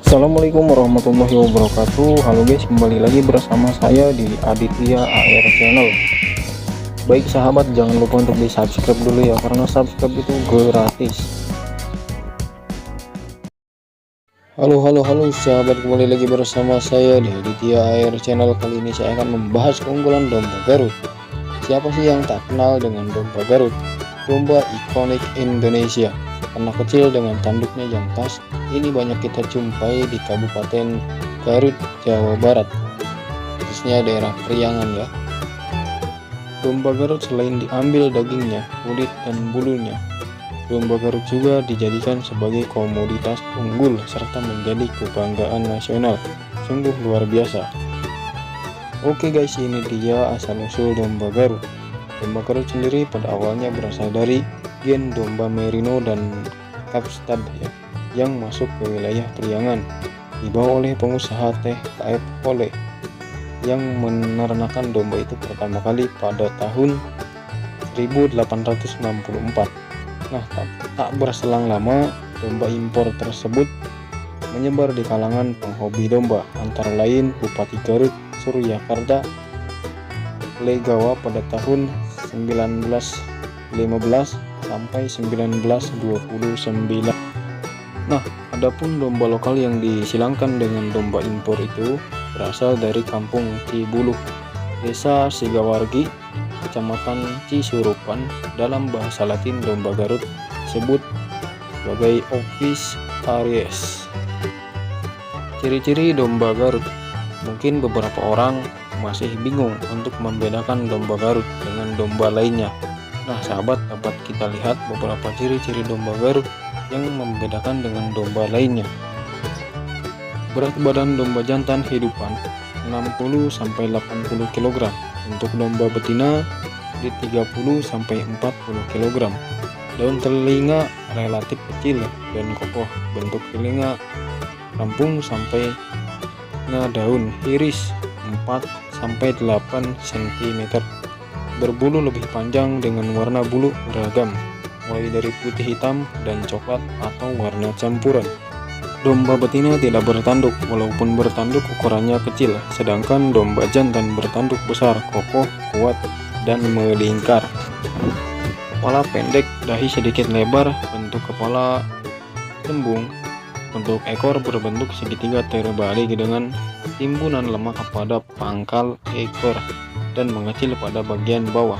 Assalamualaikum warahmatullahi wabarakatuh. Halo guys, kembali lagi bersama saya di Aditya AR Channel. Baik sahabat, jangan lupa untuk di subscribe dulu ya, karena subscribe itu gratis. Halo sahabat, kembali lagi bersama saya di Aditya AR Channel. Kali ini saya akan membahas keunggulan domba Garut. Siapa sih yang tak kenal dengan domba Garut? Domba ikonik Indonesia, anak kecil dengan tanduknya yang khas. Ini banyak kita jumpai di Kabupaten Garut, Jawa Barat, khususnya daerah Priangan ya. Domba Garut selain diambil dagingnya, kulit dan bulunya, domba Garut juga dijadikan sebagai komoditas unggul serta menjadi kebanggaan nasional. Sungguh luar biasa. Oke guys, ini dia asal-usul domba Garut. Domba Garut sendiri pada awalnya berasal dari gen domba Merino dan Kapstad ya, yang masuk ke wilayah Priangan, dibawa oleh pengusaha teh KF Kole yang menernakan domba itu pertama kali pada tahun 1864. Nah, tak berselang lama domba impor tersebut menyebar di kalangan penghobi domba, antara lain Bupati Garut Suryakarta Legawa pada tahun 1915 sampai 1929. Nah, adapun domba lokal yang disilangkan dengan domba impor itu berasal dari Kampung Cibuluh, Desa Sigawargi, Kecamatan Cisurupan. Dalam bahasa Latin, domba Garut disebut sebagai Ovis Aries. Ciri-ciri domba Garut. Mungkin beberapa orang masih bingung untuk membedakan domba Garut dengan domba lainnya. Nah sahabat, dapat kita lihat beberapa ciri-ciri domba Garut yang membedakan dengan domba lainnya. Berat badan domba jantan hidupan 60-80 kg. Untuk domba betina di 30-40 kg. Daun telinga relatif kecil dan kokoh. Bentuk telinga rampung sampai daun iris 4-8 cm. Berbulu lebih panjang dengan warna bulu beragam, mulai dari putih, hitam, dan coklat atau warna campuran. Domba betina tidak bertanduk, walaupun bertanduk ukurannya kecil, sedangkan domba jantan bertanduk besar, kokoh, kuat, dan melingkar. Kepala pendek, dahi sedikit lebar, bentuk kepala cembung. Untuk ekor berbentuk segitiga terbalik dengan timbunan lemak pada pangkal ekor dan mengecil pada bagian bawah.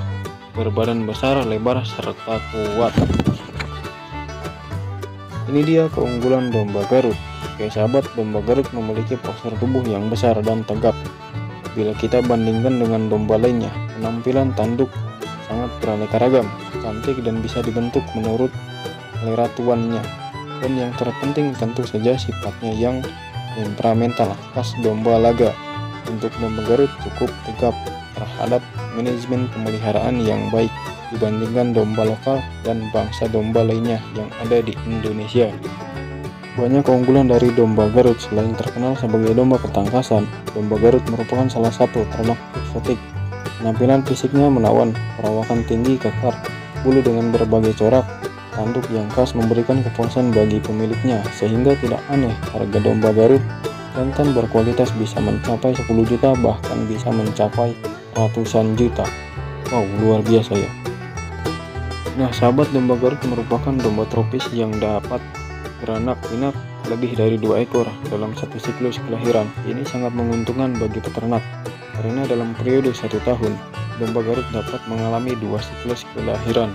Berbadan besar, lebar, serta kuat. Ini dia keunggulan domba Garut. Oke sahabat, domba Garut memiliki postur tubuh yang besar dan tegap. Bila kita bandingkan dengan domba lainnya, penampilan tanduk sangat beraneka ragam, cantik dan bisa dibentuk menurut selera tuannya. Dan yang terpenting tentu saja sifatnya yang temperamental, khas domba laga. Untuk domba Garut cukup tegap terhadap manajemen pemeliharaan yang baik dibandingkan domba lokal dan bangsa domba lainnya yang ada di Indonesia. Banyak keunggulan dari domba Garut. Selain terkenal sebagai domba ketangkasan, domba Garut merupakan salah satu ternak eksotik. Penampilan fisiknya menawan, perawakan tinggi, kekar, bulu dengan berbagai corak, tanduk yang khas memberikan kepuasan bagi pemiliknya, sehingga tidak aneh harga domba Garut jantan berkualitas bisa mencapai 10 juta, bahkan bisa mencapai ratusan juta. Wow, luar biasa ya. Nah sahabat, domba Garut merupakan domba tropis yang dapat beranak pinak lebih dari 2 ekor dalam satu siklus kelahiran. Ini sangat menguntungkan bagi peternak, karena dalam periode 1 tahun, domba Garut dapat mengalami 2 siklus kelahiran.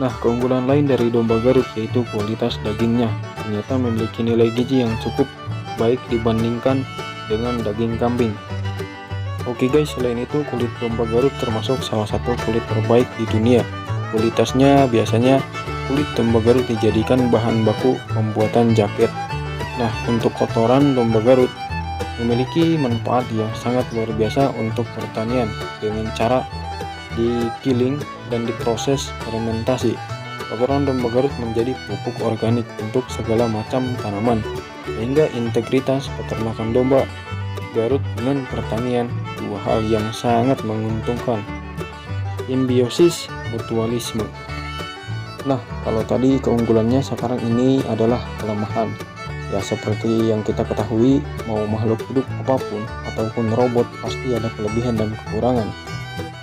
Nah, keunggulan lain dari domba Garut yaitu kualitas dagingnya. Ternyata memiliki nilai gizi yang cukup baik dibandingkan dengan daging kambing. Oke guys, selain itu kulit domba Garut termasuk salah satu kulit terbaik di dunia. Kualitasnya biasanya kulit domba Garut dijadikan bahan baku pembuatan jaket. Nah, untuk kotoran domba Garut memiliki manfaat yang sangat luar biasa untuk pertanian dengan cara digiling dan diproses fermentasi. Kotoran domba Garut menjadi pupuk organik untuk segala macam tanaman, sehingga integritas peternakan domba Garut dengan pertanian, dua hal yang sangat menguntungkan. Simbiosis mutualisme. Nah, kalau tadi keunggulannya, sekarang ini adalah kelemahan. Ya seperti yang kita ketahui, mau makhluk hidup apapun ataupun robot pasti ada kelebihan dan kekurangan.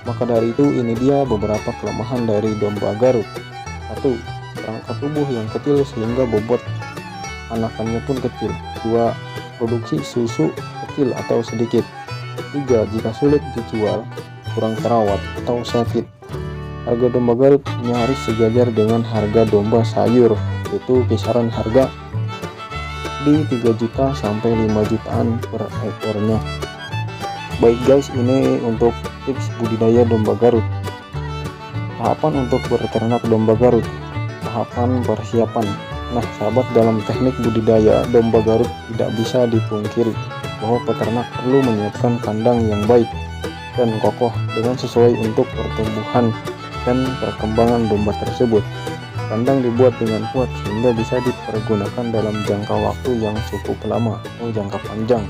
Maka dari itu ini dia beberapa kelemahan dari domba Garut. 1. Kerangka tubuh yang kecil sehingga bobot anakannya pun kecil. 2. Produksi susu kecil atau sedikit. 3. Jika sulit dijual, kurang terawat atau sakit. Harga domba Garut nyaris sejajar dengan harga domba sayur, yaitu kisaran harga di 3 juta sampai 5 jutaan per ekornya. Baik guys, ini untuk tips budidaya domba Garut. Tahapan untuk berternak domba Garut. Tahapan persiapan. Nah sahabat, dalam teknik budidaya domba Garut tidak bisa dipungkiri bahwa peternak perlu menyiapkan kandang yang baik dan kokoh dengan sesuai untuk pertumbuhan dan perkembangan domba tersebut. Kandang dibuat dengan kuat sehingga bisa dipergunakan dalam jangka waktu yang cukup lama atau jangka panjang.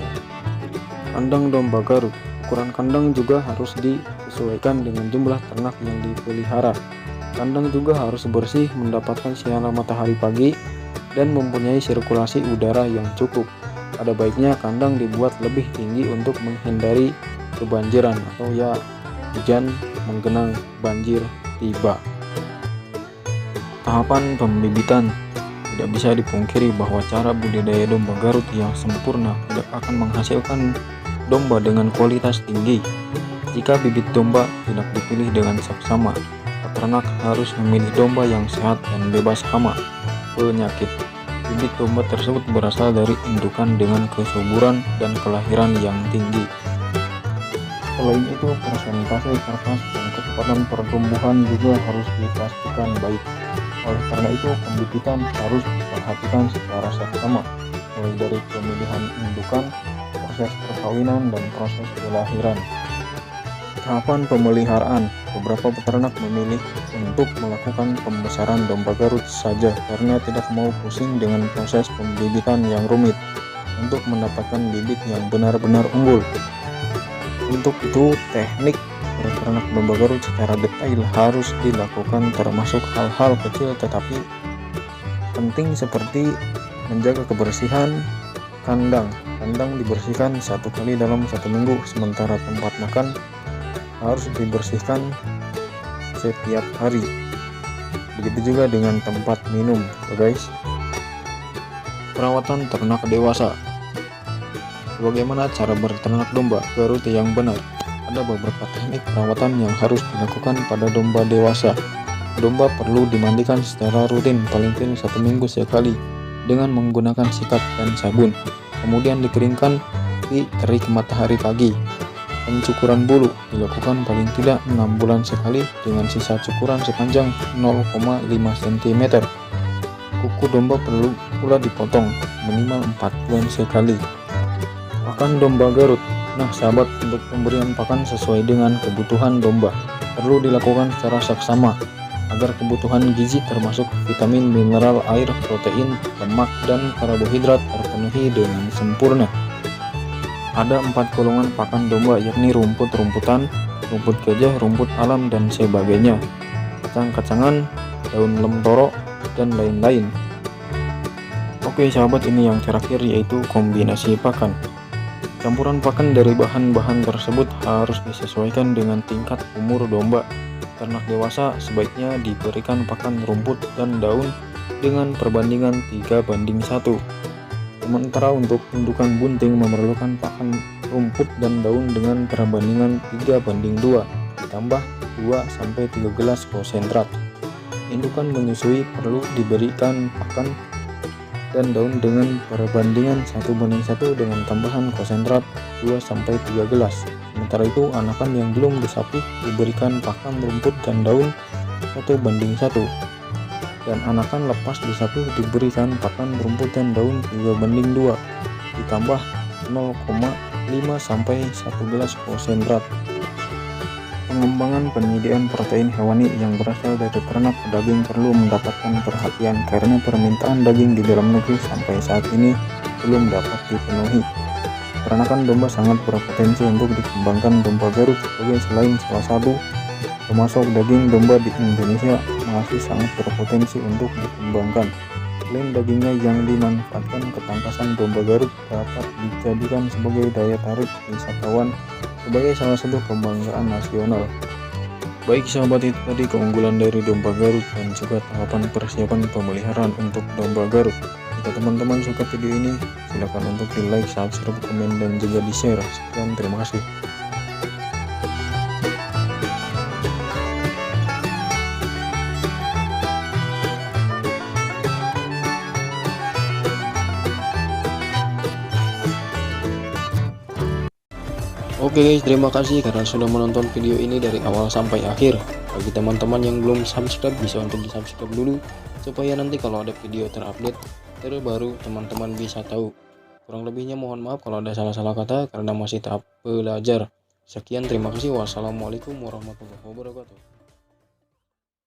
Kandang domba Garut. Ukuran kandang juga harus disesuaikan dengan jumlah ternak yang dipelihara. Kandang juga harus bersih, mendapatkan sinar matahari pagi, dan mempunyai sirkulasi udara yang cukup. Ada baiknya kandang dibuat lebih tinggi untuk menghindari kebanjiran atau ya hujan menggenang, banjir tiba. Tahapan pembibitan. Tidak bisa dipungkiri bahwa cara budidaya domba Garut yang sempurna tidak akan menghasilkan domba dengan kualitas tinggi jika bibit domba tidak dipilih dengan seksama. Peternak harus memilih domba yang sehat dan bebas hama penyakit. Bibit domba tersebut berasal dari indukan dengan kesuburan dan kelahiran yang tinggi. Selain itu, persentase karkas dan kecepatan pertumbuhan juga harus dipastikan baik. Oleh karena itu, pembibitan harus diperhatikan secara seksama, mulai dari pemilihan indukan, proses perkawinan, dan proses kelahiran. Tahapan pemeliharaan. Beberapa peternak memilih untuk melakukan pembesaran domba Garut saja karena tidak mau pusing dengan proses pembibitan yang rumit untuk mendapatkan bibit yang benar-benar unggul. Untuk itu, teknik berternak domba Garut secara detail harus dilakukan, termasuk hal-hal kecil tetapi penting seperti menjaga kebersihan kandang. Kandang dibersihkan 1 kali dalam 1 minggu, sementara tempat makan harus dibersihkan setiap hari. Begitu juga dengan tempat minum, guys. Perawatan ternak dewasa. Bagaimana cara berternak domba Garut yang benar? Ada beberapa teknik perawatan yang harus dilakukan pada domba dewasa. Domba perlu dimandikan secara rutin, paling tidak 1 minggu sekali dengan menggunakan sikat dan sabun. Kemudian dikeringkan di terik matahari pagi. Pencukuran bulu dilakukan paling tidak 6 bulan sekali dengan sisa cukuran sepanjang 0,5 cm. Kuku domba perlu pula dipotong minimal 4 bulan sekali. Pakan domba Garut. Nah sahabat, untuk pemberian pakan sesuai dengan kebutuhan domba perlu dilakukan secara seksama agar kebutuhan gizi termasuk vitamin, mineral, air, protein, lemak, dan karbohidrat terpenuhi dengan sempurna. Ada 4 golongan pakan domba, yakni rumput-rumputan, rumput gajah, rumput alam, dan sebagainya, kacang-kacangan, daun lemtoro, dan lain-lain. Oke sahabat, ini yang terakhir yaitu kombinasi pakan. Campuran pakan dari bahan-bahan tersebut harus disesuaikan dengan tingkat umur domba. Ternak dewasa sebaiknya diberikan pakan rumput dan daun dengan perbandingan 3:1. Sementara untuk indukan bunting memerlukan pakan rumput dan daun dengan perbandingan 3:2 ditambah 2-3 gelas konsentrat. Indukan menyusui perlu diberikan pakan dan daun dengan perbandingan 1:1 dengan tambahan konsentrat 2-3 gelas. Sementara itu anakan yang belum disapih diberikan pakan rumput dan daun 1:1. Dan anakan lepas disapih diberikan pakan rumput dan daun 3:2 ditambah 0,5 sampai 1 gelas konsentrat. Pengembangan penyediaan protein hewani yang berasal dari ternak daging perlu mendapatkan perhatian karena permintaan daging di dalam negeri sampai saat ini belum dapat dipenuhi. Peternakan domba sangat berpotensi untuk dikembangkan. Domba Garut sebagai selain salah satu termasuk daging domba di Indonesia masih sangat berpotensi untuk dikembangkan. Selain dagingnya yang dimanfaatkan, ketangkasan domba Garut dapat dijadikan sebagai daya tarik wisatawan sebagai salah satu kebanggaan nasional. Baik sahabat, itu tadi keunggulan dari domba Garut dan juga tahapan persiapan pemeliharaan untuk domba Garut. Jika teman-teman suka video ini, silakan untuk di like, subscribe, komen, dan juga di share. Sekian, terima kasih. Oke guys, terima kasih karena sudah menonton video ini dari awal sampai akhir. Bagi teman-teman yang belum subscribe, bisa untuk di subscribe dulu, supaya nanti kalau ada video terupdate terbaru teman-teman bisa tahu. Kurang lebihnya mohon maaf kalau ada salah-salah kata karena masih tahap belajar. Sekian, terima kasih. Wassalamualaikum warahmatullahi wabarakatuh.